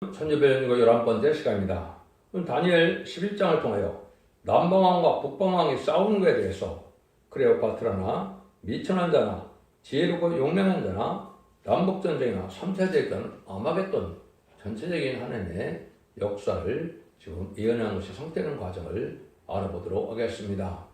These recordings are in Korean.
천주변이고 11번째 시간입니다. 다니엘 11장을 통하여 남방왕과 북방왕이 싸우는 것에 대해서 클레오파트라나 미천한 자나 지혜롭고 용맹한 자나 남북전쟁이나 3차 대전, 아마겟돈 전체적인 하나님의 역사를 지금 예언한 것이 성취되는 과정을 알아보도록 하겠습니다.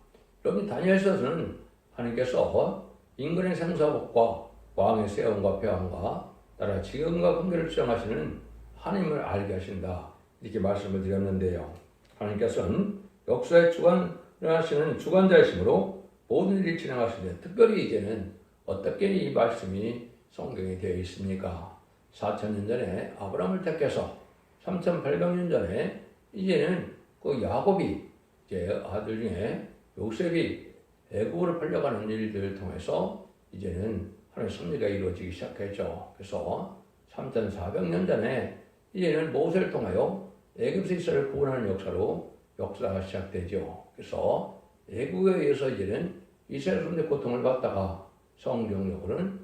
여러분, 다니엘서는 하나님께서 인간의 생사복과 왕의 세움과 폐왕과 나라 지금과 관계를 주장하시는 하나님을 알게 하신다, 이렇게 말씀을 드렸는데요. 하나님께서는 역사의 주관을 하시는 주관자이시므로 모든 일을 진행하시는데, 특별히 이제는 어떻게 이 말씀이 성경에 되어 있습니까? 4,000년 전에 아브라함을 택해서 3,800년 전에 이제는 그 야곱이 이제 아들 중에 요셉이 애굽으로 팔려가는 일들을 통해서 이제는 하나님의 섭리가 이루어지기 시작했죠. 그래서 3,400년 전에 이제는 모세를 통하여 애굽에서 이스라엘을 구원하는 역사가 시작되죠. 그래서 애굽에 의해서 이제는 이스라엘 사람들의 고통을 받다가 성경적으로는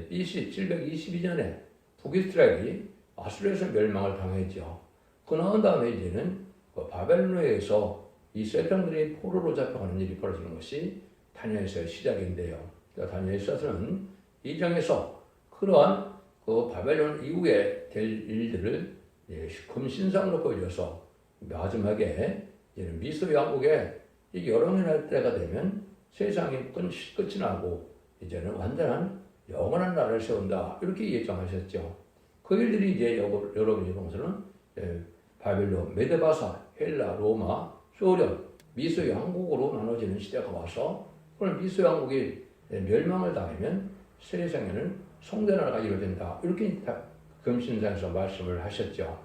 BC 722년에 북이스라엘이 아수르에서 멸망을 당했죠. 그 나온 다음에 이제는 바벨론에 의해서 이스라엘 사람들이 포로로 잡혀가는 일이 벌어지는 것이 다니엘서의 시작인데요. 다니엘서는 이 장에서 그러한 그 바벨론 이후에 될 일들을 금신상으로 보여줘서 마지막에 미스 왕국에 여론의 때가 되면 세상이 끝이 나고 이제는 완전한 영원한 나라를 세운다, 이렇게 예정하셨죠. 그 일들이 이제 여러분이 보면서는 바벨론, 메데바사, 헬라, 로마, 소련, 미스 왕국으로 나눠지는 시대가 와서, 그럼 미스 왕국이 멸망을 당하면 세상에는 성대나라가 이루어진다, 이렇게 금신상에서 말씀을 하셨죠.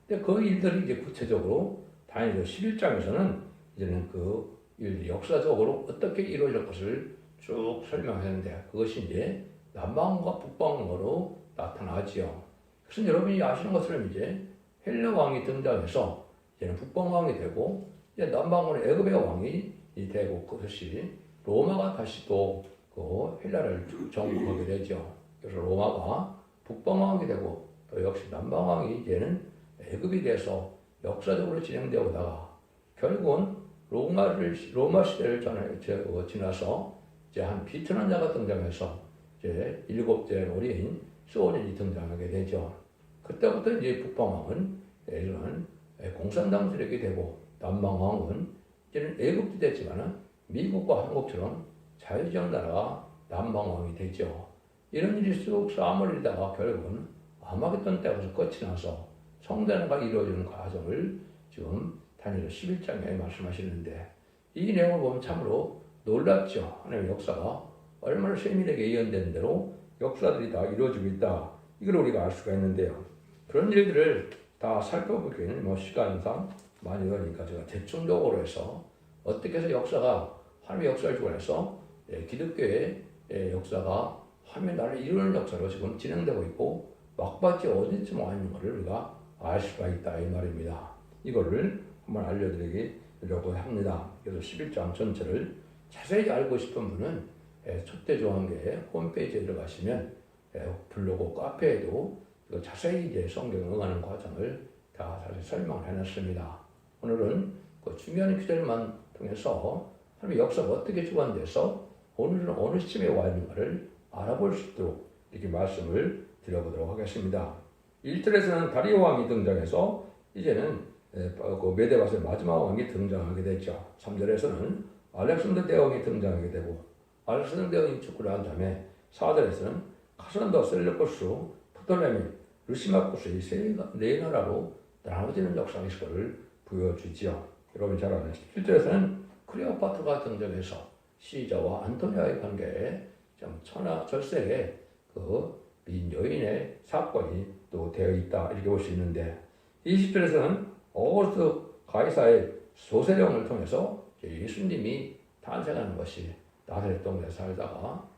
근데 그 일들이 이제 구체적으로 다니엘 11장에서는 이제는 그 일들이 역사적으로 어떻게 이루어질 것을 쭉 설명하는데, 그것이 이제 남방과 북방으로 나타나지요. 그래서 여러분이 아시는 것처럼 이제 헬라 왕이 등장해서 이제는 북방 왕이 되고, 이제 남방은 애굽의 왕이 되고, 그것이 로마가 다시 또 그 헬라를 정복하게 되죠. 그래서 로마가 북방 왕이 되고, 또 역시 남방 왕이 이제는 애굽이 돼서 역사적으로 진행되어오다가 결국은 로마 시대를 지나서 이제 한 비천한 자가 등장해서 이제 7째 어린 소련이 등장하게 되죠. 그때부터 이제 북방왕은 이런 공산당들에게 되고, 남방왕은 이제는 애국도 됐지만은 미국과 한국처럼 자유적 나라가 남방왕이 되죠. 이런 일이 쑥 싸움을 이루다가 결국은 아마겟돈 때가 끝이 나서 성대나라가 이루어지는 과정을 지금 다니엘 11장에 말씀하시는데, 이 내용을 보면 참으로 놀랍죠. 하나님의 역사가 얼마나 세밀하게 예언된 대로 역사들이 다 이루어지고 있다, 이걸 우리가 알 수가 있는데요. 그런 일들을 다 살펴보기에는 시간상 많이 걸리니까 제가 대충적으로 해서 어떻게 해서 역사가, 하나님의 역사를 주관해서 기독교의 역사가 하나님의 나라를 이루는 역사로 지금 진행되고 있고, 막바지 어디쯤 와 있는 것을 우리가 알 수가 있다, 이 말입니다. 이거를 한번 알려드리려고 합니다. 그래서 11장 전체를 자세히 알고 싶은 분은 첫대 조항계 홈페이지에 들어가시면 블로그, 카페에도 자세히 이제 성경에 응하는 과정을 다 자세히 설명을 해놨습니다. 오늘은 그 중요한 기절만 통해서 하나님의 역사가 어떻게 주관돼서 오늘은 어느 시점에 와 있는가를 알아볼 수 있도록 이렇게 말씀을 드려보도록 하겠습니다. 1절에서는 다리오 왕이 등장해서 이제는 그 메데바스의 마지막 왕이 등장하게 됐죠. 3절에서는 알렉산더 대왕이 등장하게 되고, 알렉산더 대왕이 죽고 난 다음에 4절에서는 카산더, 셀레코스, 프톨레미, 르시마코스, 이 네 나라로 나눠지는 역사의 시간을 보여주지요. 여러분 잘 아는 7절에서는 클레오파트라가 등장해서 시자와 안토니아의 관계에 좀 천하절세의 그 여인의 사건이 또 되어 있다, 이렇게 볼 수 있는데, 20절에서는 어거스트 가이사의 소세령을 통해서 예수님이 탄생하는 것이 나사렛 동네에 살다가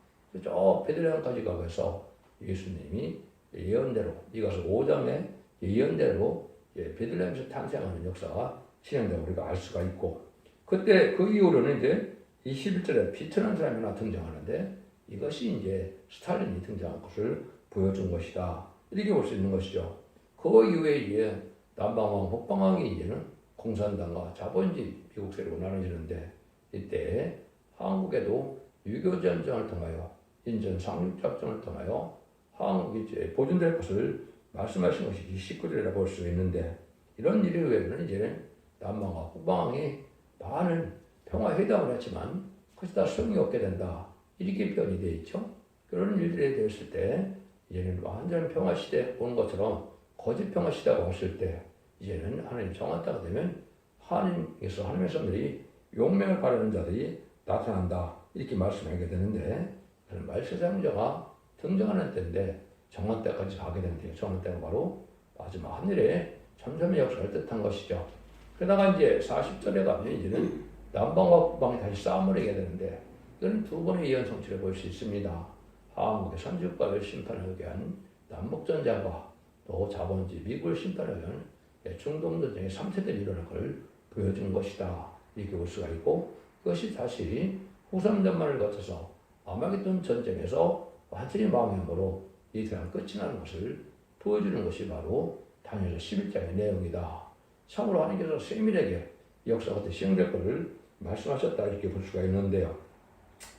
저 베들레헴까지 가서 예수님이 예언대로, 이것은 5장의 예언대로 베들레헴에서 탄생하는 역사가 진행되고 우리가 알 수가 있고, 그때 그 이후로는 이제 21절에 비천한 사람이 하나 등장하는데, 이것이 이제 스탈린이 등장한 것을 보여준 것이다, 이렇게 볼 수 있는 것이죠. 그 이후에 이제 남방왕, 북방왕이 이제는 공산당과 자본주의 미국 세력으로 나눠지는데 이때 한국에도 6.25 전쟁을 통하여 인천 상륙작전을 통하여 한국이 이제 보존될 것을 말씀하신 것이 19절이라 볼 수 있는데 이런 일에 의해서는 이제는 남방과 북방왕이 많은 평화회담을 했지만 그것이 다 소용이 없게 된다. 이렇게 표현이 되어 있죠. 그런 일들이 되었을 때 이제는 완전 평화 시대 오는 것처럼 거짓 평화 시대가 왔을 때 이제는 하나님 정한 때가 되면 하나님의 사람들이 용맹을 바라는 자들이 나타난다. 이렇게 말씀하게 되는데 그런 말세상자가 등장하는 때인데 정한 때까지 가게 되는데요. 정한 때가 바로 마지막 하늘의 잠잠의 역사를 뜻한 것이죠. 그러다가 이제 40절에 가면 이제는 남방과 북방이 다시 싸움을 하게 되는데 이건 두 번의 예언 성취를 볼 수 있습니다. 한국의 선진국가를 심판하기 위한 남북전쟁과 또 자본주의 미국을 심판하기 위한 중동전쟁의 3세대를 일어날 것을 보여준 것이다. 이렇게 볼 수가 있고 그것이 다시 후삼전만을 거쳐서 아마겟돈 전쟁에서 완전히 망함으로 이 세상 끝이 나는 것을 보여주는 것이 바로 다니엘 11장의 내용이다. 참으로 하나님께서 세밀하게 역사가 시행될 것을 말씀하셨다 이렇게 볼 수가 있는데요.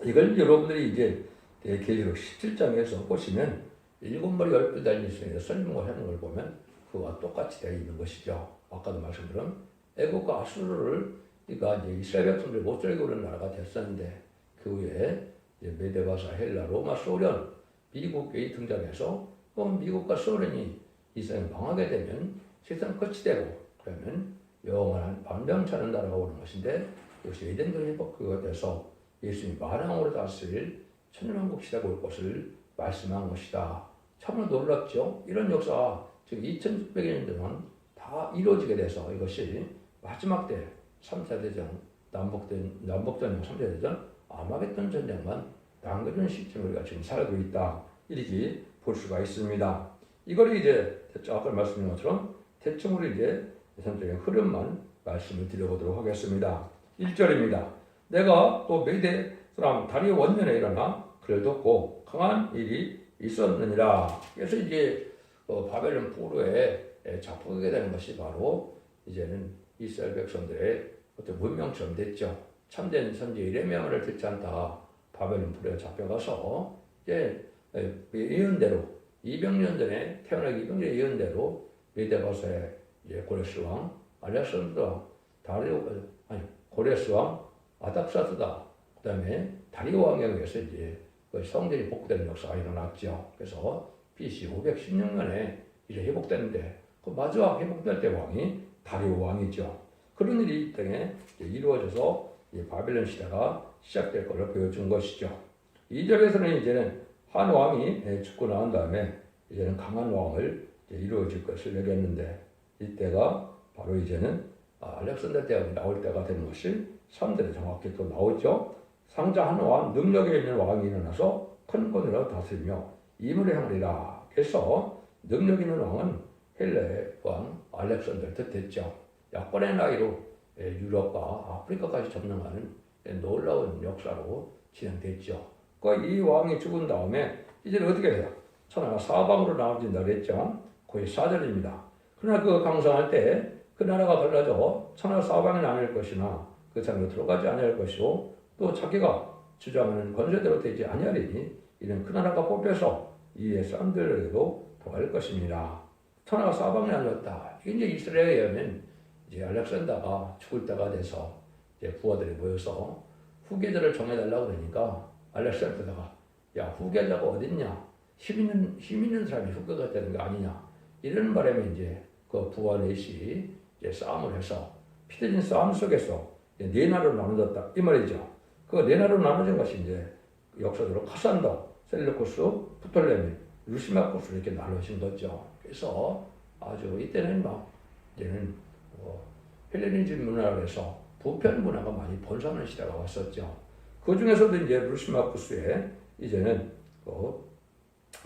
이걸 여러분들이 이제 계시록 17장에서 보시면 7머리 10뿔 달린 수에 설명을 하는 걸 보면 그와 똑같이 되어 있는 것이죠. 아까도 말씀드린 애국과 아수르를 그러니까 이제 이스라엘 백성들이 못 즐기고 그런 나라가 됐었는데 그 후에 이제 메데바사, 헬라, 로마, 소련, 미국이 등장해서 미국과 소련이 이스라엘 망하게 되면 세상 끝이 되고 그러면 영원한 반병차는 나라가 오는 것인데 역시 에덴동 회복가 돼서 예수님이 만왕으로 다스릴 천년왕국 시대가 올 것을 말씀한 것이다. 참으로 놀랍죠. 이런 역사가 지금 2600년 동안 다 이루어지게 돼서 이것이 마지막 때 3차 대전, 남북전쟁 3차 대전, 아마겟돈 전쟁만 남겨둔 시점을 우리가 지금 살고 있다. 이렇게 볼 수가 있습니다. 이걸 이제 아까 말씀드린 것처럼 대충으로 이제 전쟁의 흐름만 말씀을 드려보도록 하겠습니다. 1절입니다. 내가 또 메대 사람 다리오 원년에 일어나 그를 돕고 강한 일이 있었느니라. 그래서 이제 바벨론 포로에 잡히게 되는 것이 바로 이제는 이스라엘 백성들의 어떤 문명처럼 됐죠. 참된 선지 이레미야를 듣지 않다 바벨론 포로에 잡혀가서 이제 예언대로 200년 전에 태어나기 200년 예언대로 메데바사의 고레스 왕 알렉산더 고레스 왕 아닥사스다. 그 다음에 다리오 왕에 의해서 이제 성전이 복구되는 역사가 일어났죠. 그래서 BC 516년에 이제 회복되는데 그 마지막 회복될 때 왕이 다리오 왕이죠. 그런 일이 이 땅에 이루어져서 바벨론 시대가 시작될 것을 보여준 것이죠. 2절에서는 이제는 한 왕이 죽고 나온 다음에 이제는 강한 왕을 이루어질 것을 얘기했는데 이때가 바로 이제는 알렉산더 대왕이 나올 때가 되는 것이 3절에 정확히 또 나오죠. 상자 한 왕, 능력에 있는 왕이 일어나서 큰 권으로 다스리며 임을 행하리라. 그래서 능력 있는 왕은 헬라의 왕 알렉산더를 뜻했죠. 약간의 나이로 유럽과 아프리카까지 점령하는 놀라운 역사로 진행됐죠. 이 왕이 죽은 다음에 이제는 어떻게 해요? 천하가 사방으로 나눠진다 그랬죠. 거의 4절입니다. 그러나 그 강성할 때 그 나라가 달라져 천하 사방에 나눌 것이나 그 산으로 들어가지 아니할 것이고 또 자기가 주장하는 권세대로 되지 아니하리니 이는 그 나라가 뽑혀서 이에 사람들에게도 더할 것입니다. 천하가 사방에 나뉘었다. 이게 이제 이스라엘에 의하면 이제 알렉산더가 죽을 때가 돼서 이제 부하들이 모여서 후계자를 정해달라고 그러니까 알렉산더가 야 후계자가 어딨냐? 힘 있는 사람이 후계가 되는 거 아니냐? 이런 바람에 이제 그 부하 넷이 이제 싸움을 해서 피터진 싸움 속에서 네 나라로 나눠졌다 이 말이죠. 그 네 나라로 나눠진 것이 이제 역사적으로 카산더, 셀루쿠스, 프톨레미, 루시마쿠스 이렇게 나눠진 거죠. 그래서 아주 이때는 막 이제는 헬레니즘 문화에서 부편 문화가 많이 번성하는 시대가 왔었죠. 그 중에서도 이제 루시마쿠스에 이제는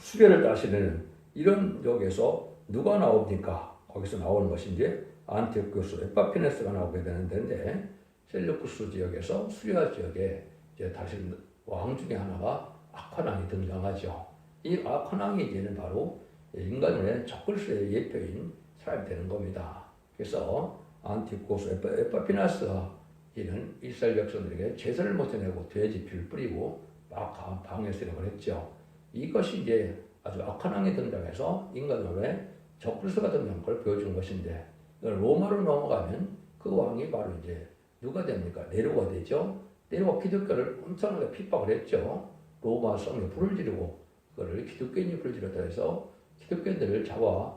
수배를 따시는 이런 역에서 누가 나옵니까? 거기서 나오는 것이 이제 안티오쿠스, 에파피네스가 나오게 되는 데인데 셀루쿠스 지역에서 수리아 지역에 이제 다시 왕 중에 하나가 아카낭이 등장하죠. 이 아카낭이 이제는 바로 인간의 적글스의 예표인 사람이 되는 겁니다. 그래서 안티고스 에파피나스가 이는 이스라엘 백성들에게 제사를 못 지내고 돼지 피를 뿌리고 막 방해스라고 했죠. 이것이 이제 아주 악한 왕이 등장해서 인간의 적그리스도가 등장한 걸 보여준 것인데, 로마로 넘어가면 그 왕이 바로 이제 누가 됩니까? 네로가 되죠. 네로가 기독교를 엄청나게 핍박을 했죠. 로마 성에 불을 지르고 그거를 기독교인이 불을 지르다 해서 기독교인들을 잡아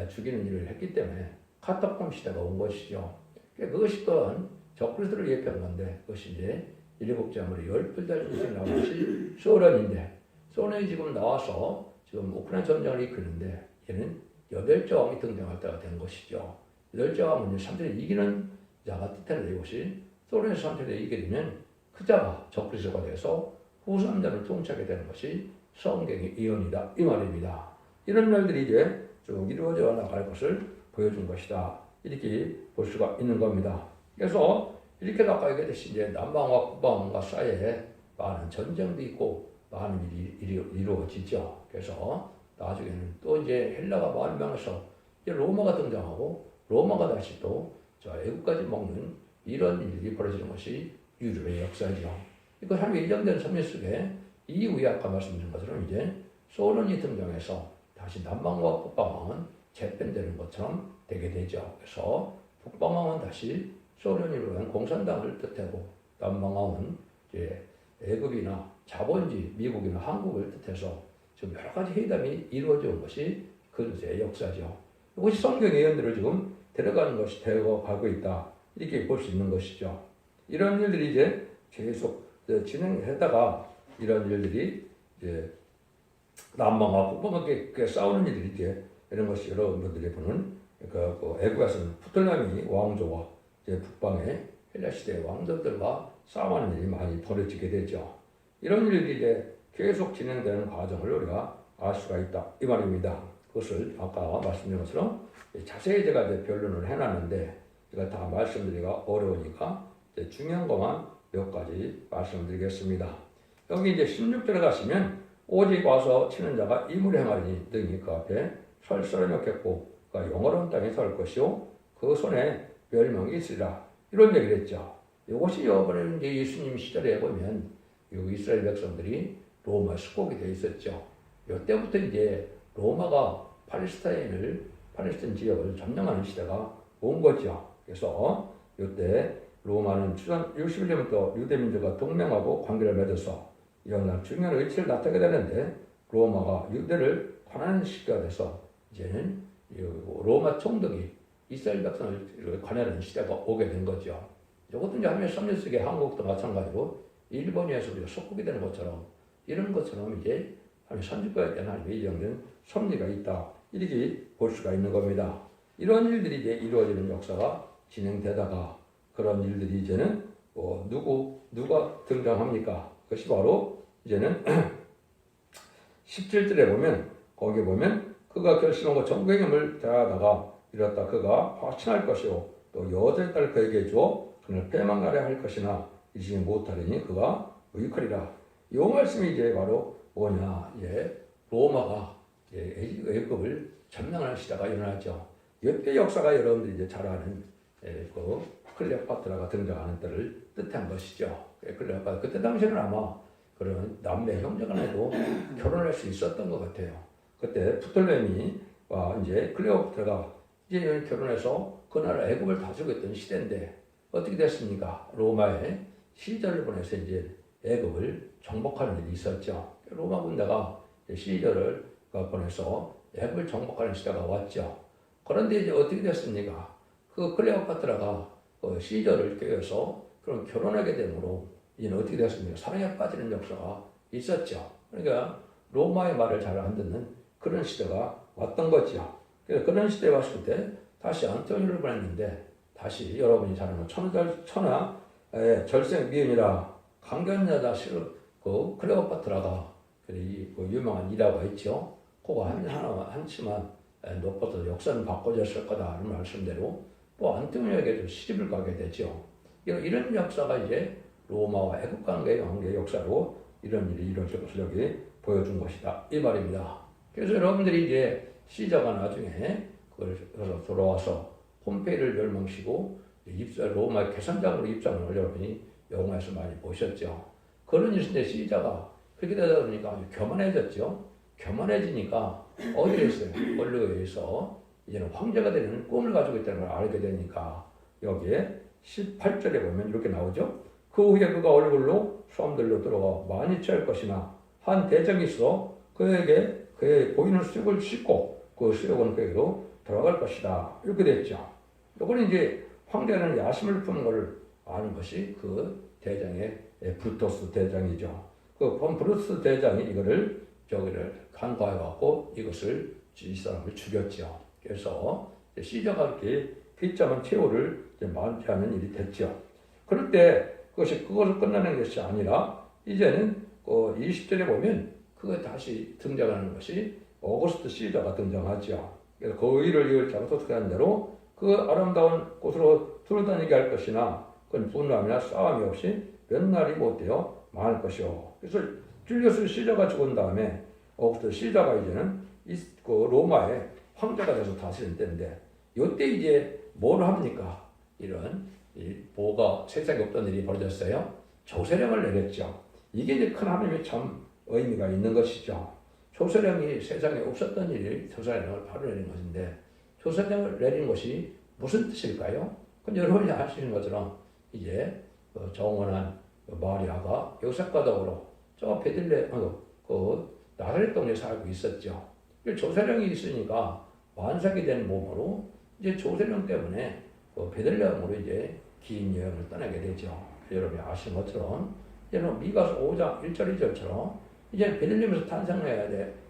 죽이는 일을 했기 때문에 카타콤 시대가 온 것이죠. 그것이 또한 적그리스도를 예표한 건데, 그것이 이제 7장으로 10달씩 나온 것이 소련인데, 소련이 지금 나와서 지금 우크라이나 전쟁을 이끄는데, 얘는 8째 왕이 등장할 때가 된 것이죠. 8째 왕은 3절에 이기는 자가 뜻하는 이것이, 소련에서 3절에 이기게 되면 그 자가 적그리스도가 돼서 후3자를 통치하게 되는 것이 성경의 예언이다, 이 말입니다. 이런 날들이 이제 쭉 이루어져 나갈 것을 보여준 것이다, 이렇게 볼 수가 있는 겁니다. 그래서 이렇게 아까 얘기했듯이 이제 남방과 북방과 사이에 많은 전쟁도 있고 많은 일이 이루어지죠. 그래서 나중에는 또 이제 헬라가 멸망해서 이제 로마가 등장하고, 로마가 다시 또 애국까지 먹는 이런 일이 벌어지는 것이 유럽의 역사죠. 이거 한 예정된 섭리 속에 이후에 아까 말씀드린 것처럼 이제 소련이 등장해서 다시 남방과 북방은 재편되는 것처럼 되게 되죠. 그래서 북방왕은 다시 소련이 이루는 공산당을 뜻하고, 남방왕은 이제 애굽이나 자본주의, 미국이나 한국을 뜻해서 지금 여러 가지 회담이 이루어져 온 것이 그것의 역사죠. 이것이 성경 예언들을 지금 데려가는 것이 되어가고 있다, 이렇게 볼 수 있는 것이죠. 이런 일들이 이제 계속 진행하다가 이런 일들이 이제 남방과 북방과 싸우는 일들이 이제 이런 것이 여러분들이 보는 애국에서는 프톨레미 왕조와 이제 북방의 헬라 시대의 왕족들과 싸우는 일이 많이 벌어지게 되죠. 이런 일들이 이제 계속 진행되는 과정을 우리가 알 수가 있다, 이 말입니다. 그것을 아까 말씀드린 것처럼 자세히 제가 이제 변론을 해놨는데, 제가 다 말씀드리기가 어려우니까 이제 중요한 것만 몇 가지 말씀드리겠습니다. 여기 이제 16절에 가시면 오직 와서 치는 자가 이물을 행하니 등이 그 앞에 설설을 맺겠고 그가 영원한 땅에 설 것이요 그 손에 멸망이 있으리라, 이런 얘기를 했죠. 이것이 이번에 이제 예수님 시절에 보면 이스라엘 백성들이 로마 숙국이 되어 있었죠. 이때부터 이제 로마가 팔레스타인 지역을 점령하는 시대가 온 거죠. 그래서 이때 로마는 주전 61년부터 유대민족과 동맹하고 관계를 맺어서 이런 중요한 위치를 나타나게 되는데, 로마가 유대를 관하는 시기가 돼서 이제는 로마 총독이 이스라엘 백성을 관하는 시대가 오게 된 거죠. 이것도 이제 하면 3년 속에 한국도 마찬가지로 일본에서 우리가 속국이 되는 것처럼, 이런 것처럼 이제 선진국에 대한 하나님의 예정된 섭리가 있다, 이렇게 볼 수가 있는 겁니다. 이런 일들이 이제 이루어지는 역사가 진행되다가 그런 일들이 이제는 누가 등장합니까? 그것이 바로 이제는 17절에 보면, 거기에 보면 그가 결심하고 전국의 힘을 다하다가 이렇다 그가 확신할 것이요 또 여자의 딸을 그에게 줘 그를 패망하려 할 것이나 이르지 못하리니 그가 의역하리라. 이 말씀이 이제 바로 뭐냐, 로마가 애굽을 점령하는 시대가 일어나죠. 이때 역사가 여러분들이 이제 잘 아는 그 클레오파트라가 등장하는 때를 뜻한 것이죠. 클레오파트라 그때 당시에는 아마 그런 남매 형제간에도 결혼할 수 있었던 것 같아요. 그때 프톨레미와 이제 클레오파트라가 이제 결혼해서 그 나라 애굽을 다스리고 있던 시대인데, 어떻게 됐습니까? 로마에 시저를 보내서 이제 애굽을 정복하는 일이 있었죠. 로마 군대가 시저를 보내서 애굽을 정복하는 시대가 왔죠. 그런데 이제 어떻게 됐습니까? 그 클레오파트라가 시저를 꾀해서 그런 결혼하게 되므로 이제 어떻게 됐습니까? 사랑에 빠지는 역사가 있었죠. 그러니까 로마의 말을 잘 안 듣는 그런 시대가 왔던 거죠. 그래서 그런 시대에 왔을 때 다시 안토니를 보냈는데, 다시 여러분이 잘 아는 천하 절생 미음이라 강견 여자 그 클레오파트라가 그 유명한 일화가 있죠. 그거 한치만 높아서 역사는 바꿔졌을 거다 하는 말씀대로 또 안토니에게도 시집을 가게 되죠. 이런 역사가 이제 로마와 애국 관계 역사로 이런 일이 이루어질 것을 여기 보여준 것이다, 이 말입니다. 그래서 여러분들이 이제 시저가 나중에 그걸 돌아와서 폼페이를 멸망시키고 로마의 개선장으로 입장을 여러분이 영화에서 많이 보셨죠. 그런 일인데 시저가 그렇게 되다 보니까 아주 교만해졌죠. 교만해지니까 어디에 있어요? 권력에 의해서 이제는 황제가 되는 꿈을 가지고 있다는 걸 알게 되니까 여기에 18절에 보면 이렇게 나오죠. 그 후에 그가 얼굴로 수함들로 들어가 많이 취할 것이나 한 대장이 있어 그에게 그의 보이는 수욕을 씻고 그 수욕은 그에게로 돌아갈 것이다. 이렇게 됐죠. 이거는 이제 황제는 야심을 푸는 것을 아는 것이 그 대장의 브루토스 대장이죠. 그 브루토스 대장이 이거를 저기를 간과해갖고 이것을 이 사람을 죽였죠. 그래서 시저가 이렇게 비참한 최후를 맞이하는 일이 됐죠. 그럴 때 그것을 끝나는 것이 아니라 이제는 20절에 보면 그가 다시 등장하는 것이 오거스트 시저가 등장하죠. 그래서 그 의를 이을 자가 어떻게 하는 대로 그 아름다운 곳으로 돌아다니게 할 것이나 그건 분함이나 싸움이 없이 몇 날이 못되어 망할 것이요. 그래서 줄리어스 시저가 죽은 다음에 오거스트 시저가 이제는 그 로마의 황제가 돼서 다스리는 때인데 이때 이제 뭘 합니까? 이런 뭐가 세상에 없던 일이 벌어졌어요. 조세령을 내렸죠. 이게 이제 큰 하나님의 참 의미가 있는 것이죠. 조세령이 세상에 없었던 일이 조세령을 바로 내린 것인데 조세령을 내린 것이 무슨 뜻일까요? 그건 여러분이 아시는 것처럼 이제 정원한 마리아가 요셉과 더불어 저 베들레 그 나사렛 동네에 살고 있었죠. 조세령이 있으니까 완삭이 된 몸으로 이제 조세령 때문에 베들레헴으로 이제 긴 여행을 떠나게 되죠. 여러분이 아시는 것처럼 이제는 미가서 5장 1절 2절처럼 이제 베들레헴에서 탄생해야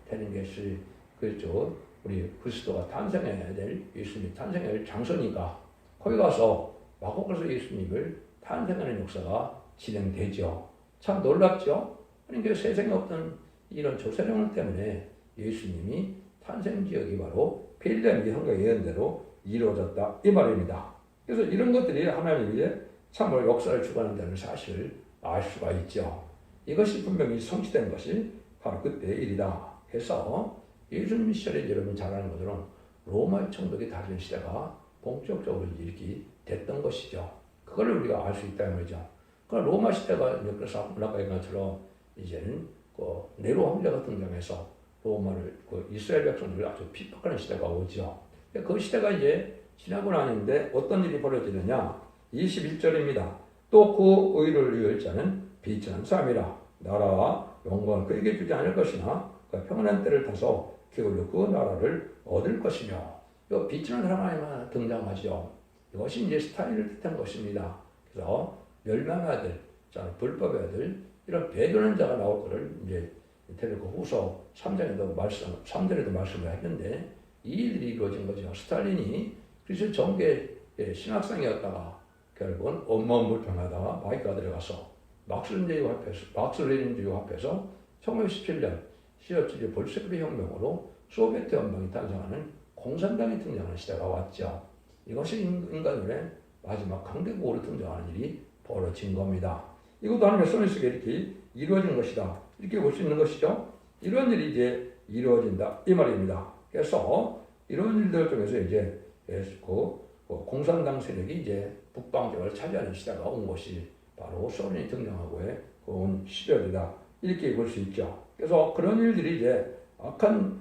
되는 것이 그렇죠. 우리 그리스도가 탄생해야 될 예수님이 탄생해야 될 장소니까 거기 가서 마곡에서 예수님을 탄생하는 역사가 진행되죠. 참 놀랍죠. 그러니까 세상에 없던 이런 조세령 때문에 예수님이 탄생 지역이 바로 베들레헴이 성경 예언대로 이루어졌다 이 말입니다. 그래서 이런 것들이 하나님이 참으로 역사를 주관한다는 사실을 알 수가 있죠. 이것이 분명히 성취된 것이 바로 그때의 일이다. 해서 예수님 시절에 여러분 잘 아는 것처럼 로마 총독이 다스린 시대가 본격적으로 이렇게 됐던 것이죠. 그걸 우리가 알 수 있다는 거죠. 그 로마 시대가 그래서 아까 얘기한 것처럼 이제는 네로 황제가 등장해서 로마를 이스라엘 백성들을 아주 핍박하는 시대가 오죠. 그 시대가 이제 지나고 나는데 어떤 일이 벌어지느냐? 21절입니다. 또 그 의를 위할 자는 비천한 사람이라 나라와 영광을 그에게 주지 않을 것이나 그 평안한 때를 타서 기울여 그 나라를 얻을 것이며 이 비천한 사람 하나만 등장하죠. 이것이 이제 스타일을 뜻한 것입니다. 그래서 멸망의 아들, 불법의 아들 이런 배도는 자가 나올 것을 이제 데리고 후서 3장에도 말씀을 했는데 이 일이 이루어진 거죠. 스탈린이 그래서 정계 신학생이었다가 결국은 온몸 불편하다가 마이크가 들어가서 막스레닌주의 합해서 1917년 10월 7일 볼셰비크 혁명으로 소비에트 연방이 탄생하는 공산당이 등장하는 시대가 왔죠. 이것이 인간의 마지막 강대국으로 등장하는 일이 벌어진 겁니다. 이것도 하나님의 손에 속에 이렇게 이루어진 것이다. 이렇게 볼 수 있는 것이죠. 이런 일이 이제 이루어진다. 이 말입니다. 그래서 이런 일들 중에서 이제 공산당 세력이 이제 북방 지역을 차지하는 시대가 온 것이 바로 소련이 등장하고의 온 시절이다. 이렇게 볼 수 있죠. 그래서 그런 일들이 이제 악한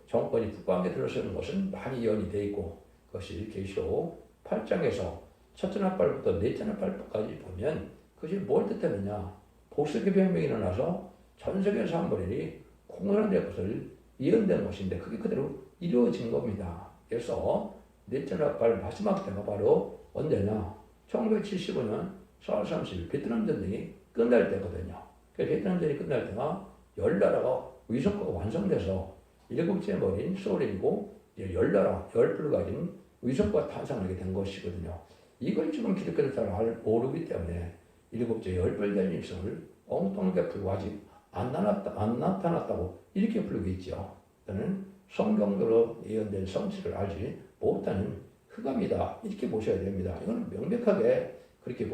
정권이 북방에 들어서는 것은 많이 연이되어 있고 그것이 계시록 8장에서 첫째 나팔부터 넷째 나팔까지 보면 그것이 뭘 뜻하느냐. 복수의 변명이 일어나서 전 세계 사람들이 공산될 것을 예언된 것인데 그게 그대로 이루어진 겁니다. 그래서 넷째 나팔 마지막 때가 바로 언제냐? 1975년 4월 30일 베트남 전쟁이 끝날 때거든요. 베트남 전쟁이 끝날 때가 열 나라가 위성과가 완성돼서 일곱째 머리인 소련이고 열불을 가진 위성과가 탄생하게 된 것이거든요. 이걸 지금 기독교를 잘 모르기 때문에 일곱째 열불된 일성을 엉뚱하게 풀고 아직 안 나타났다고 이렇게 풀고 있죠. 저는 성경으로 예언된 성취를 알지 못하는 흑암이다. 이렇게 보셔야 됩니다. 이건 명백하게 그렇게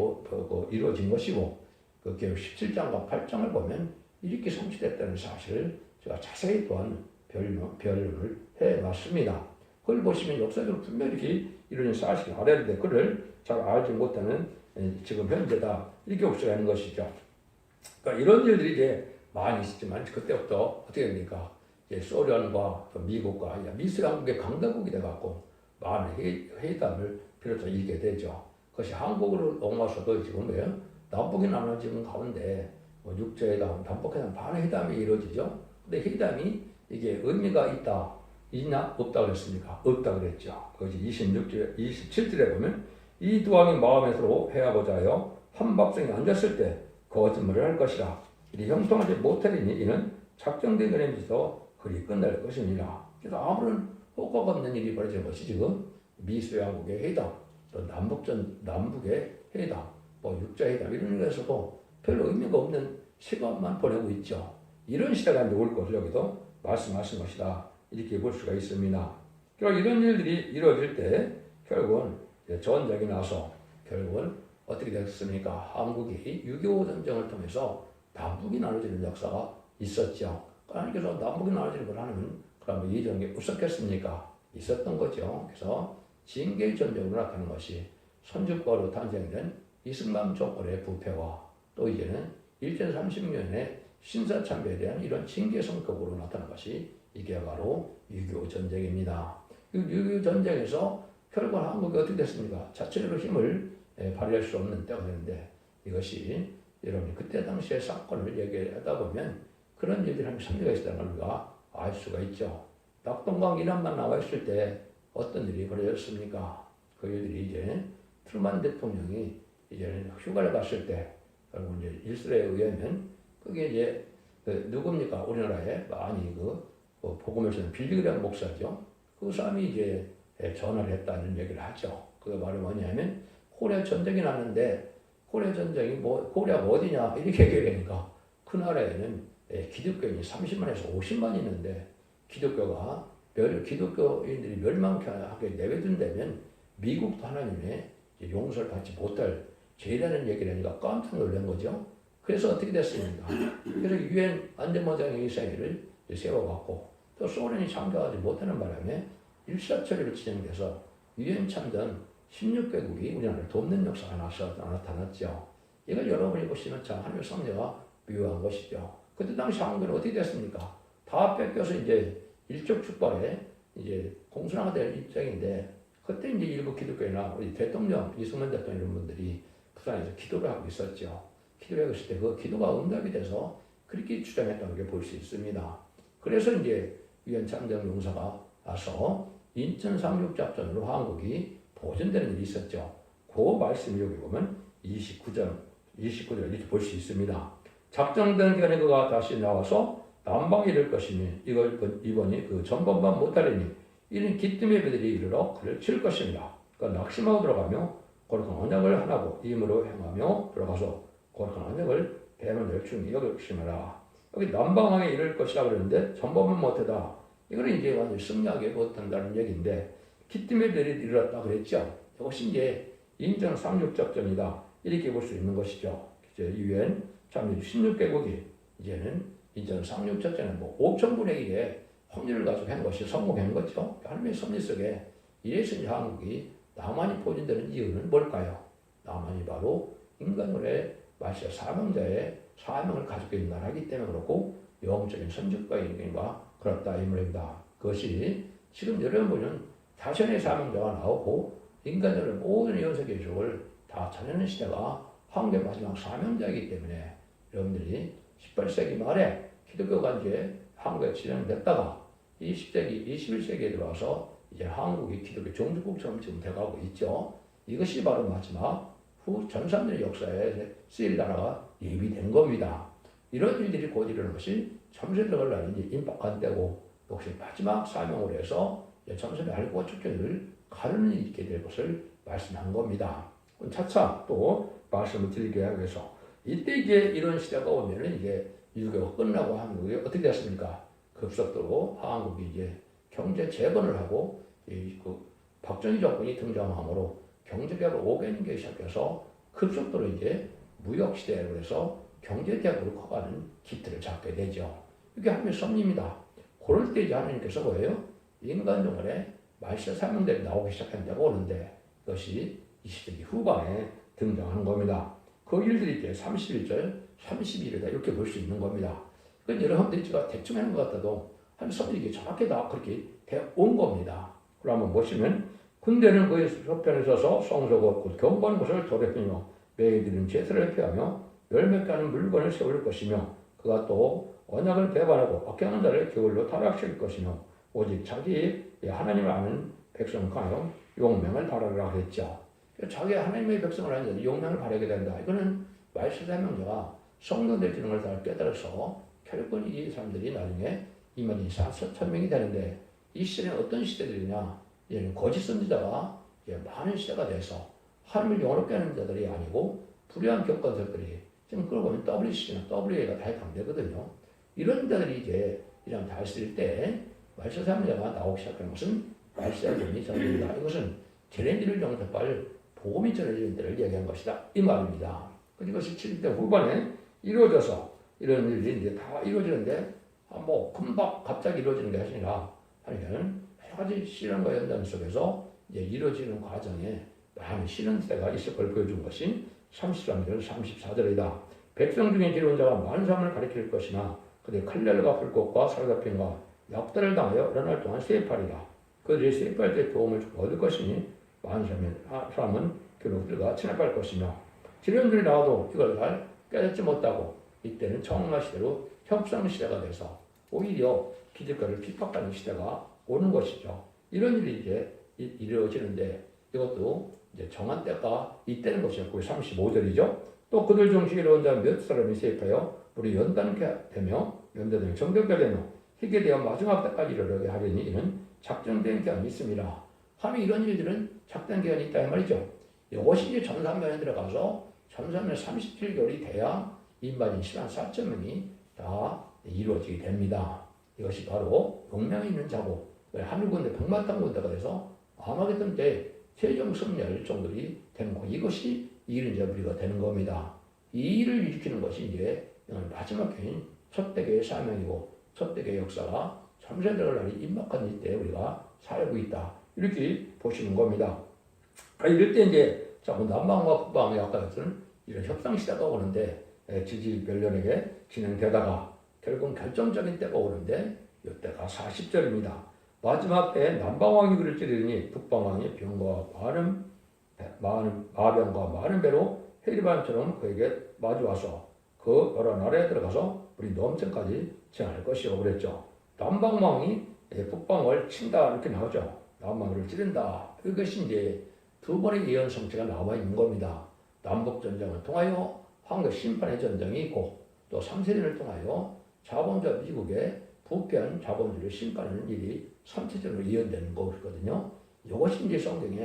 이루어진 것이고 그 계획 17장과 8장을 보면 이렇게 성취됐다는 사실을 제가 자세히 또한 변론을 해왔습니다. 그걸 보시면 역사적으로 분명히 이런 사실을 알아야 되는데 그를 잘 알지 못하는 지금 현재다 이렇게 볼 수가 있는 것이죠. 그러니까 이런 일들이 이제 많이 있었지만 그때부터 어떻게 됩니까? 이제 소련과 미국과 미소양국의 강대국이 돼갖고 많은 회담을 비롯해서 이기게 되죠. 그것이 한국으로 옮아서도 지금 왜요? 남북이 나눠지는 가운데 육제회담, 남북회담, 반회담이 이루어지죠. 근데 회담이 이게 의미가 있냐? 없다 그랬습니까? 없다 그랬죠. 그것이 27절에 보면 이 두 왕이 마음에 서로 회하고자 하여 한 밥상에 앉았을 때 거짓말을 할 것이라. 이리 형통하지 못하리니 이는 작정된 그림에서 그리 끝날 것입니다. 그래서 아무런 효과가 없는 일이 벌어진 것이 지금 미소양국의 회담, 또 남북의 회담, 육자회담 이런 일에서도 별로 의미가 없는 시간만 보내고 있죠. 이런 시대가 이제 올 것을 여기도 말씀하신 것이다. 이렇게 볼 수가 있습니다. 그리고 이런 일들이 이루어질 때 결국은 전쟁이 나서 결국은 어떻게 됐습니까? 한국이 6.25 전쟁을 통해서 남북이 나눠지는 역사가 있었죠. 하나님께서 남북이 나눠지는 걸 하면 그러면 이전에 없었겠습니까? 있었던 거죠. 그래서 징계의 전쟁으로 나타나는 것이 선주과로 탄생된 이승만 정권의 부패와 또 이제는 일제 30년의 신사참배에 대한 이런 징계 성격으로 나타난 것이 이게 바로 6.25 전쟁입니다. 6.25 전쟁에서 결국 한국이 어떻게 됐습니까? 자체적으로 힘을 발휘할 수 없는 때가 되는데 이것이 여러분이 그때 당시의 사건을 얘기하다 보면 그런 일들이 한 선례가 있었다는 걸 우리가 알 수가 있죠. 낙동강 이란만 나와 있을 때 어떤 일이 벌어졌습니까? 그 일들이 이제 트루만 대통령이 이제는 휴가를 갔을 때 결국 이제 일설에 의하면 그게 이제 누굽니까? 우리나라에 많이 복음을 쓰는 빌리그레암 목사죠. 그 사람이 이제 전화를 했다는 얘기를 하죠. 그게 말이 뭐냐면 코리아 전쟁이 났는데 코리아 전쟁이 코리아가 어디냐 이렇게 얘기하니까 그 나라에는 기독교인이 30만에서 50만 있는데 기독교인들이 멸망하게 내버려둔다면 미국도 하나님의 용서를 받지 못할 죄라는 얘기를 하니까 깜짝 놀란 거죠. 그래서 어떻게 됐습니까? 그래서 유엔 안전보장회의 회의를 세워갖고 또 소련이 참가하지 못하는 바람에 일사천리로 진행돼서 유엔 참전 16개국이 우리나라를 돕는 역사가 나타났죠. 이걸 여러분이 보시면 참 하나님의 섭리가 묘한 것이죠. 그때 당시 한국은 어떻게 됐습니까? 다 뺏겨서 이제 일촉즉발에 이제 공순화가 될 입장인데 그때 이제 일부 기독교인이나 우리 대통령 이승만 대통령 이런 분들이 부산에서 기도를 하고 있었죠. 기도를 하고 있을 때 그 기도가 응답이 돼서 그렇게 주장했다는 게 볼 수 있습니다. 그래서 이제 유엔 참전 용사가 와서 인천 상륙작전으로 한국이 보존되는 일이 있었죠. 그 말씀 여기 보면 29절 이렇게 볼 수 있습니다. 작정된 기간에 그가 다시 나와서 남방에 이를 것이니 이번이 그 전번만 못하리니 이는 기뜸의 배들이 이르러 그를 칠 것입니다. 그러니까 낙심하고 들어가며 거룩한 언약을 하나고 임으로 행하며 들어가서 거룩한 언약을 대면을 중히 여기심하라. 여기 남방항에 이를 것이라 그랬는데 전번만 못하다. 이거는 이제 완전 승리하게 못한다는 얘기인데 기뜸의 배들이 이르렀다 그랬죠. 이것이 이제 인천 상륙작전이다. 이렇게 볼 수 있는 것이죠. 이제 유엔 참 16개국이 이제는 인천 상륙작전에 5,000분의 1의 확률을 가지고 한 것이 성공한 거죠. 하나님의 섭리 속에 이래서 이제 한국이 남한이 포진되는 이유는 뭘까요? 남한이 바로 인간의 말세 사명자의 사명을 가지고 있는 나라이기 때문에 그렇고 영적인 선지과인과 그렇다 이 말입니다. 그것이 지금 여러분 보면 자신의 사명자가 나오고 인간들의 모든 연쇄 계획을 다 찾아내는 시대가 한국의 마지막 사명자이기 때문에 여러분들이 18세기 말에 기독교가 이제 한국에 진행됐다가 20세기, 21세기에 들어와서 이제 한국이 기독교 종주국처럼 지금 돼가고 있죠. 이것이 바로 마지막 후 전산의 역사에 쓰일 나라가 예비된 겁니다. 이런 일들이 곧 일어나는 것이 참새 들어갈 날이 이제 임박한 때고 역시 마지막 사명으로 해서 참새의 알고와 축전을 가르는 일이 있게 될 것을 말씀한 겁니다. 차차 또 말씀을 드리게 하기 위해서 이때 이제 이런 시대가 오면은 이제 유교가 끝나고 한국이 어떻게 됐습니까? 급속도로 한국이 이제 경제 재건을 하고 박정희 정권이 등장함으로 경제개혁을 오가는 시작해서 급속도로 이제 무역시대로 해서 경제대국으로 커가는 기틀을 잡게 되죠. 이게 하나님의 섭리입니다. 그럴 때 이제 하나님께서 뭐예요? 인간 동안에 말세 사명들이 나오기 시작한 데가 오는데 이것이 20세기 후반에 등장하는 겁니다. 그 일들이 이제 31절, 32절이다 이렇게 볼 수 있는 겁니다. 그러니까 여러분들이 제가 대충 하는 것 같아도 한 성경이 정확히 다 그렇게 되어온 겁니다. 그럼 한번 보시면 군대는 그의 서편에 서서 성소고 곧 경고하는 곳을 돌아다니며 매일들은 제사를 피하며 열매 까는 물건을 세울 것이며 그가 또 언약을 배반하고 악행하는 자를 게을로 타락시킬 것이며 오직 자기 하나님을 아는 백성을 강하여 용맹을 바라라 그랬죠. 자기 하나님의 백성을 아는 자는 용맹을 바라게 된다. 이거는 말세사명자가 성령의 기능을 다 깨달아서 결국은 이 사람들이 나중에 이만희 4천명이 되는데 이 시대는 어떤 시대들이냐? 얘는 거짓 선지자가 많은 시대가 돼서 하나님을 영원롭게 하는 자들이 아니고 불의한 격건설들이 지금 그걸 보면 WC나 WA가 다 해당되거든요. 이런 자들이 이제 이런 다스릴 때 말세사명자가 나오기 시작하는 것은 말세자들이 전입니다. 이것은 제렌디를 영접할 복음이 전해지는 때를 얘기한 것이다. 이 말입니다. 그리고 17대 후반에 이루어져서 이런 일들이 이제 다 이루어지는데 뭐 금방 갑자기 이루어지는 게 아니라 하나님께는 여러 가지 시련과 연단 속에서 이제 이루어지는 과정에 많은 시련세가 있을 걸 보여준 것이 33절, 34절이다. 백성 중에 지혜로운 자가 만삼을 가리킬 것이나 그들의 칼날과 불꽃과 살갑힘과 약탈을 당하여 여러 날 동안 세입하리라. 그들이 세입할 때 도움을 얻을 것이니 많은 사람은 그들과 친합할 것이며 지령들이 나와도 이걸 잘 깨닫지 못하고 이때는 정말 시대로 협상 시대가 돼서 오히려 기득권을 핍박하는 시대가 오는 것이죠. 이런 일이 이제 이루어지는데 이것도 이제 정한 때가 이때는 것이었고 35절이죠. 또 그들 중 지혜로운 자 몇 사람이 세입하여 우리 연단케 되며 연단되며 정결케 되며 희게 되어 마지막 때까지 이르게 하려니 이는 작정된 기한이 있습니다. 하면 이런 일들은 작전 기한이 있다 이 말이죠. 이것이 이제 전산면에 들어가서 전산면 37개월이 돼야 인반인 10만 4천 명이 다 이루어지게 됩니다. 이것이 바로 용량이 있는 자고 하늘군대 백마땅 군대가 돼서 아마겟돈 때 최종 승리할 정도이 되는 거. 이것이 이른 자부리가 되는 겁니다. 이 일을 일으키는 것이 이제 마지막 교인 첫 대교의 사명이고 첫 대교의 역사가 참새들을 날이 임박한 이때 우리가 살고 있다. 이렇게 보시는 겁니다. 이럴 때 이제 자꾸 남방과 북방의 아까 같은 이런 협상 시대가 오는데 지지별련에게 진행되다가 결국 결정적인 때가 오는데 이때가 40절입니다. 마지막 때에 남방왕이 그를 찌르니 북방왕이 병과 마병과 많은 배로 헤리반처럼 그에게 마주와서 그 여러 나라에 들어가서 우리 넘천까지 정할 것이라고 그랬죠. 남방왕이 북방을 친다 이렇게 나오죠. 남방을 찌른다. 이것이 이제 두 번의 예언 성취가 나와 있는 겁니다. 남북전쟁을 통하여 황금 심판의 전쟁이 있고 또 3세년을 통하여 자본주의 미국의 부패한 자본주의를 심판하는 일이 3차전으로 예언되는 것이거든요. 이것이 이제 성경에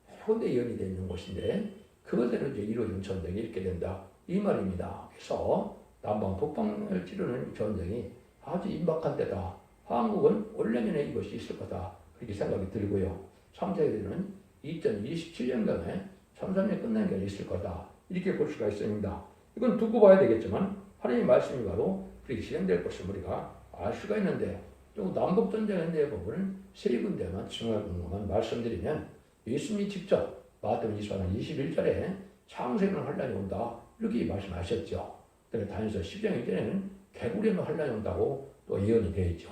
여러 군데 예언이 되어 있는 것인데 그것대로 이제 이루어진 전쟁이 이렇게 된다. 이 말입니다. 그래서 남방 북방을 찌르는 전쟁이 아주 임박한 때다. 한국은 올 내년에 이것이 있을 거다. 그렇게 생각이 들고요. 3세기는 2027년경에 3,3년 끝나는 게 있을 거다. 이렇게 볼 수가 있습니다. 이건 두고 봐야 되겠지만 하나님의 말씀이 바로 그렇게 실행될 것을 우리가 알 수가 있는데 또 남북전쟁에 대해 보면 세 군데만 중요한 말씀드리면 예수님이 직접 마태복음 24장 21절에 창세기는 환란이 온다 이렇게 말씀하셨죠. 그다음에 다니엘서 10장 1절에는 개구리는 환란이 온다고 또 예언이 되어 있죠.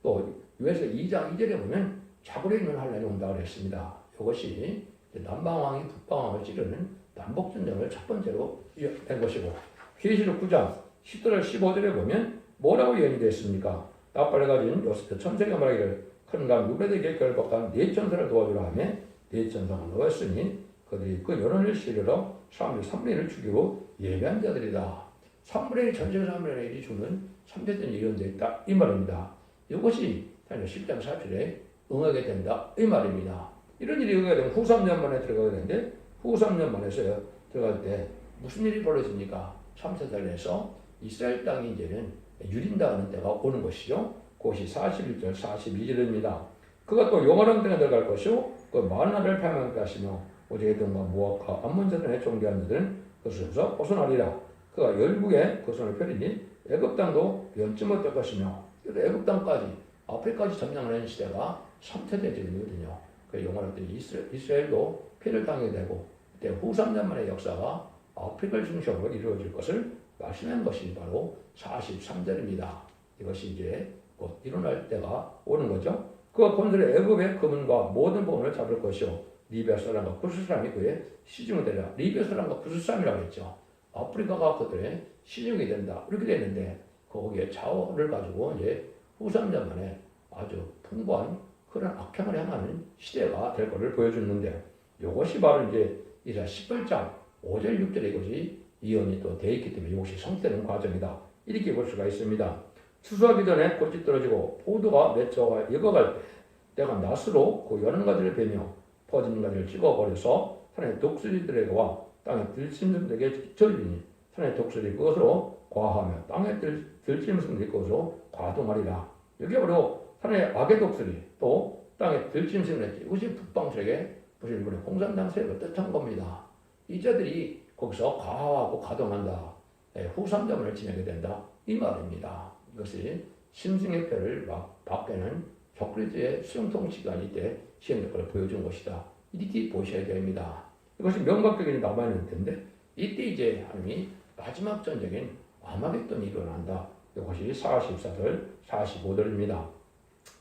또 요한서 2장 2절에 보면 자고리에 있는 환란이 온다고 그랬습니다. 이것이 남방왕이 북방왕을 찌르는 남북전쟁을 첫 번째로 된 것이고 계시록 9장 10절 15절에 보면 뭐라고 예언이 됐습니까? 나팔을 가진 요셉 천사가 말하기를 큰강 유배되게 결박한 네 천사를 도와주라 하며 네 천사가 놓았으니 그들이 그 여론을 실으러 사람들 3분의 1을 죽이고 예배한 자들이다. 3분의 1 전체 3분의 1이 죽는 3대전이 예언되어 있다. 이 말입니다. 이것이 10장 4절에 응하게 된다. 이 말입니다. 이런 일이 응하게 되면 후 3년 만에 들어가게 되는데 후 3년 만에서 들어갈 때 무슨 일이 벌어집니까? 3세달에서 이스라엘 땅이 이제는 유린당하는 때가 오는 것이죠. 그것이 41절, 42절입니다. 그가 또 영원한 땅에 들어갈 것이요. 그 만나를 패망케 하시며 오직 에돔과 모압과 암몬 자들의 존귀한 자들은 그것에서 벗어나리라. 그가 열국에 그 손을 펴리니 애굽 땅도 변치 못할 것이며 애굽 땅까지 아프리카까지 점령하는 시대가 3태 대전이거든요. 그 영화를 했더니 이스라엘도 피해를 당하게 되고 그때 후 3년 만의 역사가 아프리카를 중심으로 이루어질 것을 말씀한 것이 바로 43절입니다. 이것이 이제 곧 일어날 때가 오는 거죠. 그가 본들의 애굽의 금은과 모든 보물을 잡을 것이요 리비아 사람과 구스 사람이 그의 시중이 되라. 리비아 사람과 구스 사람이라고 했죠. 아프리카가 그들의 시중이 된다. 이렇게 되는데 거기에 자원을 가지고 이제 후 3년 만에 아주 풍부한 그런 악행을 행하는 시대가 될 것을 보여주는데 이것이 바로 이제 이사 18장 5절 6절에 이것이 이언이 또 되어 있기 때문에 이것이 성취되는 과정이다. 이렇게 볼 수가 있습니다. 추수하기 전에 꽃이 떨어지고 포도가 맺혀가 익어갈 때 내가 낫으로 그 여는 가지를 베며 퍼지는 가지를 찍어버려서 산의 독수리들에게와 땅의 들짐승들에게 절리니 산의 독수리 그것으로 과하며 땅의 들짐승들이 그것으로 과동하리라. 여기 바로 산의 악의 독수리 또 땅의 들짐승들에게 이것이 북방세력의 무슨 분의 공산당 세력을 뜻한 겁니다. 이 자들이 거기서 과하고 가동한다. 후 3점을 지내게 된다. 이 말입니다. 이것이 심승의 표를 받게는 격리제의 수용통 시간이 때 시행될 걸 보여준 것이다. 이렇게 보셔야 됩니다. 이것이 명박적인 남아있는 텐데 이때 이제 하나님이 마지막 전쟁인 아마겟돈이 일어난다. 이것이 44절, 45절입니다.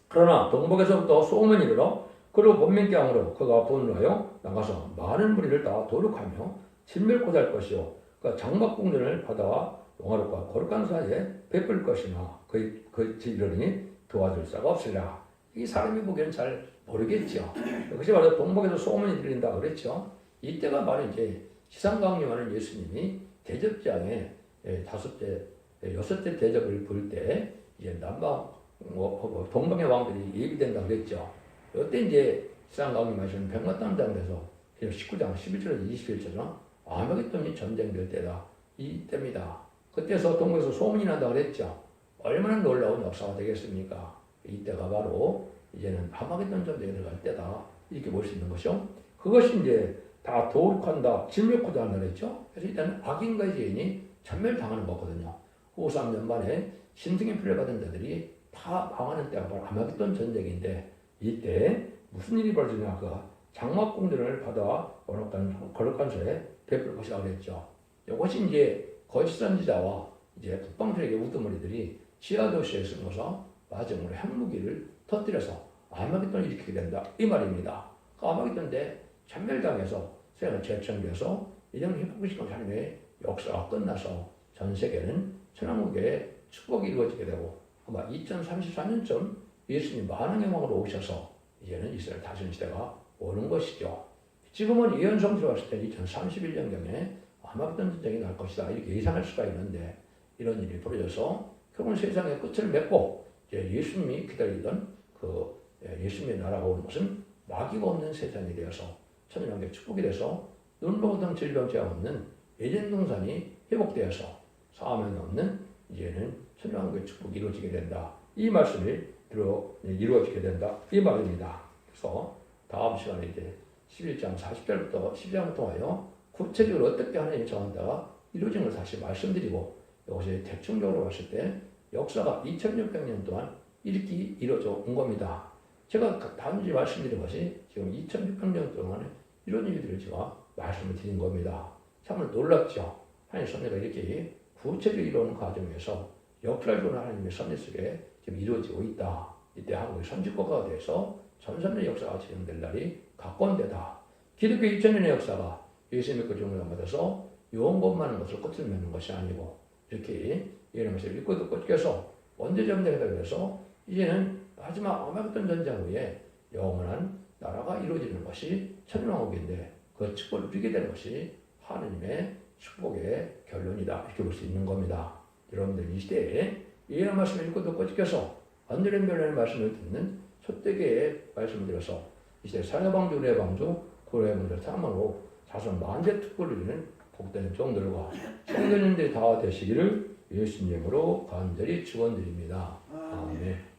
그러나 동북에서부터 소문이 일어 그로 본민경으로 그가 분노하여 나가서 많은 무리를 다 도륙하며 진멸고할 것이요 그 장막궁전을 바다와 용화롭과 거룩한 사이에 베풀 것이나 그 이르니 도와줄 자가 없으리라. 이 사람이 보기에는 잘 모르겠죠. 그것이 바로 동북에서 소문이 들린다 그랬죠. 이때가 바로 이제 시상강림하는 예수님이 대접장에 여섯째 대접을 볼 때 이제 동방의 왕들이 예비된다 그랬죠. 이때 이제 시상강림하시는 백마탄장에서 19장 11절에서 21절은 아마겟돈이 전쟁될 때다. 이때입니다. 그때서 동북에서 소문이 난다 그랬죠. 얼마나 놀라운 역사가 되겠습니까? 이때가 바로 이제는 아마겟돈 전쟁에 들어갈 때다. 이렇게 볼 수 있는 것이요. 그것이 이제 다 도륙한다, 진멸코다 한다 그랬죠. 그래서 일단 악인과의 죄인이 전멸당하는 거거든요. 후 3년 만에 신승의 피를 받은 자들이 다 망하는 때가 바로 아마겟돈 전쟁인데 이때 무슨 일이 벌어지냐 그 장막궁전을 받아 거룩한 소에 베풀 것이라고 그랬죠. 이것이 이제 거짓 선지자와 이제 북방세력의 우두머리들이 지하도시에 숨어서 마지막으로 핵무기를 터뜨려서 아마겟돈을 일으키게 된다. 이 말입니다. 그 아마겟돈 때 전멸당해서 세상을 재창조해서 이런 회복시간 하나님의 역사가 끝나서 전 세계는 천왕국의 축복이 이루어지게 되고 아마 2034년쯤 예수님 만왕의 왕으로 오셔서 이제는 이스라엘 다스리는 시대가 오는 것이죠. 지금은 예언성수로 봤을 때 2031년경에 아마겟돈 전쟁이 날 것이다 이렇게 예상할 수가 있는데 이런 일이 벌어져서 결국은 세상의 끝을 맺고 이제 예수님이 기다리던 그 예수님의 나라가 오는 것은 마귀가 없는 세상이 되어서 천연왕국의 축복이 돼서 눈보던 질병죄가 없는 에덴 동산이 회복되어서 사망이 없는 이제는 천연왕국의 축복이 이루어지게 된다. 이 말씀이 이루어지게 된다. 이 말입니다. 그래서 다음 시간에 이제 11장 40절부터 12장부터 하여 구체적으로 어떻게 하나님이 정한다가 이루어진 걸 다시 말씀드리고 이것이 대충적으로 봤을 때 역사가 2600년 동안 이렇게 이루어져 온 겁니다. 제가 단지 말씀드린 것이 지금 2600년 동안 이런 일들을 제가 말씀을 드린 겁니다. 참으로 놀랍죠. 하나님의 섭리가 이렇게 구체적으로 이루어오는 과정에서 역사를 주는 하나님의 섭리 속에 지금 이루어지고 있다. 이때 한국의 선진국가가 돼서 전선의 역사가 진행될 날이 가까운 데다. 기독교 2000년의 역사가 예수 믿고 종을 받아서 요원법만한 것을 끝을 맺는 것이 아니고 이렇게 이런 것을 읽고 듣고 껴서 언제 점령되다 그래서 이제는 마지막 아마겟돈 전쟁 후에 영원한 나라가 이루어지는 것이 천년왕국인데 그 축복을 누리게 되는 것이 하느님의 축복의 결론이다. 이렇게 볼 수 있는 겁니다. 여러분들 이 시대에 이해한 말씀을 읽고 듣고 지켜서 언제는 별난의 말씀을 듣는 소떼기의 말씀을 들어서 이 시대 사회방주, 의방주, 고려의문들 탐험으로 자손 만대 특권을 누리는 복된 종들과 성도님들이 다 되시기를 예수님으로 간절히 축원드립니다. 아멘.